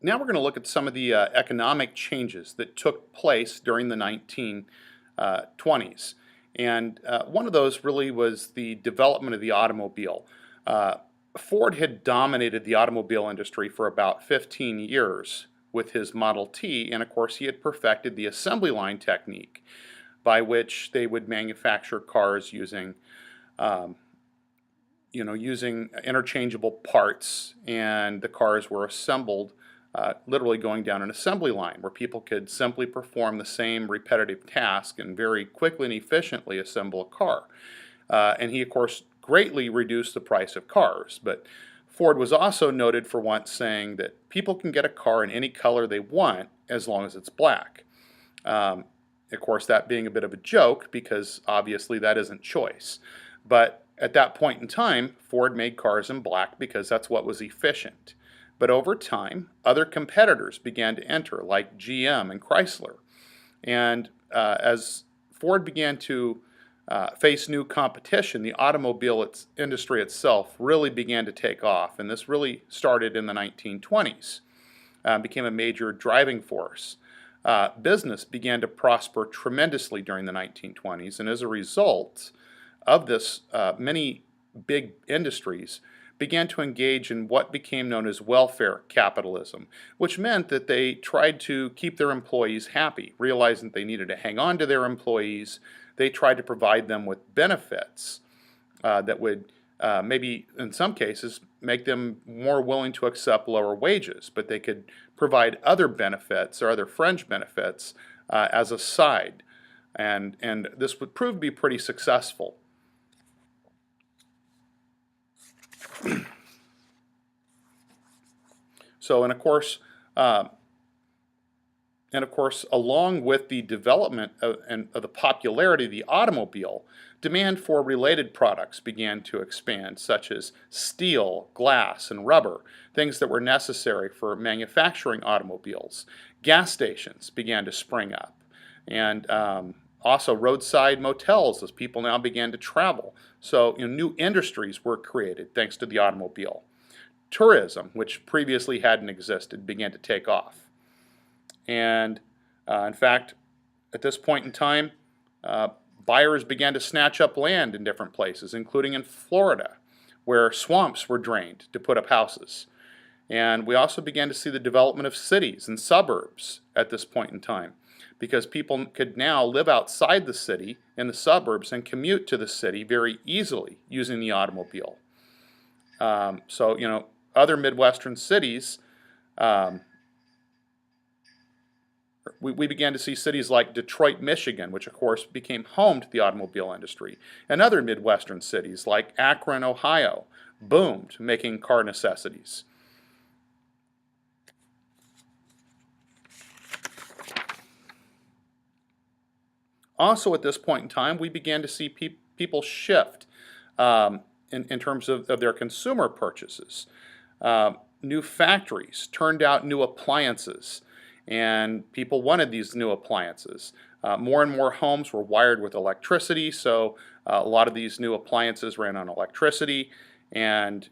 Now we're going to look at some of the economic changes that took place during the 1920s. And one of those really was the development of the automobile. Uh, Ford had dominated the automobile industry for about 15 years with his Model T, and of course he had perfected the assembly line technique by which they would manufacture cars um, using interchangeable parts, and the cars were assembled literally going down an assembly line where people could simply perform the same repetitive task and very quickly and efficiently assemble a car. And he, of course, greatly reduced the price of cars. But Ford was also noted for once saying that people can get a car in any color they want as long as it's black. Um, of course, that being a bit of a joke because obviously that isn't choice. But at that point in time, Ford made cars in black because that's what was efficient. But over time, other competitors began to enter, like GM and Chrysler. And as Ford began to face new competition, the automobile industry itself really began to take off. And this really started in the 1920s, became a major driving force. Business began to prosper tremendously during the 1920s. And as a result of this, many big industries began to engage in what became known as welfare capitalism, which meant that they tried to keep their employees happy, realizing that they needed to hang on to their employees. They tried to provide them with benefits that would maybe, in some cases, make them more willing to accept lower wages, but they could provide other benefits or other fringe benefits as a side. And this would prove to be pretty successful. So, uh, along with the development of the popularity of the automobile, demand for related products began to expand, such as steel, glass, and rubber, things that were necessary for manufacturing automobiles. Gas stations began to spring up, and also roadside motels as people now began to travel. So, new industries were created thanks to the automobile. Tourism, which previously hadn't existed, began to take off. And in fact, at this point in time, buyers began to snatch up land in different places, including in Florida, where swamps were drained to put up houses. And we also began to see the development of cities and suburbs at this point in time, because people could now live outside the city in the suburbs and commute to the city very easily using the automobile. So, other Midwestern cities, we began to see cities like Detroit, Michigan, which of course became home to the automobile industry, and other Midwestern cities like Akron, Ohio, boomed, making car necessities. Also at this point in time, we began to see people shift in terms of their consumer purchases. New factories turned out new appliances, and people wanted these new appliances. More and more homes were wired with electricity, so a lot of these new appliances ran on electricity, and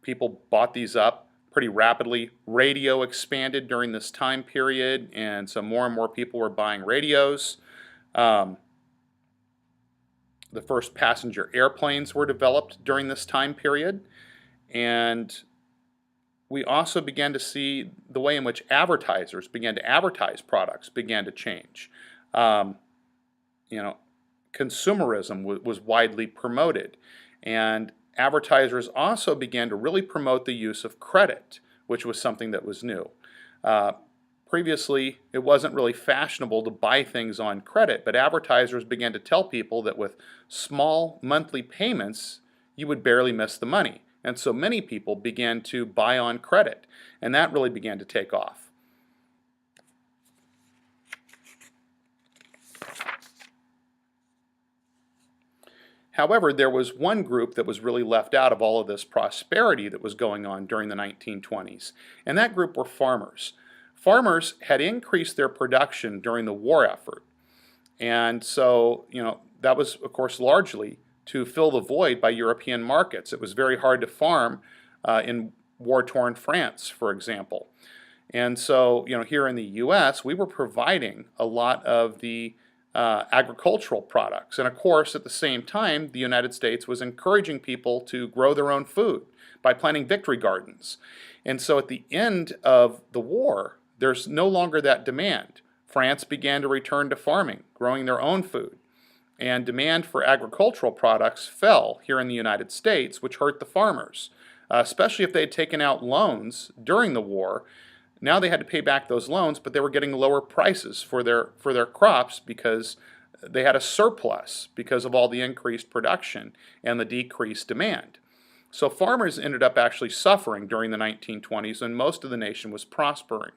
people bought these up pretty rapidly. Radio expanded during this time period, and so more and more people were buying radios. Um, the first passenger airplanes were developed during this time period, and we also began to see the way in which advertisers began to advertise products began to change. Um, you know, Consumerism was widely promoted, and advertisers also began to really promote the use of credit, which was something that was new. Uh, Previously, it wasn't really fashionable to buy things on credit, but advertisers began to tell people that with small monthly payments, you would barely miss the money. And so many people began to buy on credit, and that really began to take off. However, there was one group that was really left out of all of this prosperity that was going on during the 1920s, and that group were farmers. Farmers had increased their production during the war effort, and so that was, of course, largely to fill the void by European markets. It was very hard to farm in war-torn France, for example. And so, here in the U.S., we were providing a lot of the agricultural products. And of course, at the same time, the United States was encouraging people to grow their own food by planting victory gardens. And so at the end of the war, there's no longer that demand. France began to return to farming, growing their own food. And demand for agricultural products fell here in the United States, which hurt the farmers, especially if they had taken out loans during the war. Now they had to pay back those loans, but they were getting lower prices for their crops because they had a surplus because of all the increased production and the decreased demand. So farmers ended up actually suffering during the 1920s, and most of the nation was prospering.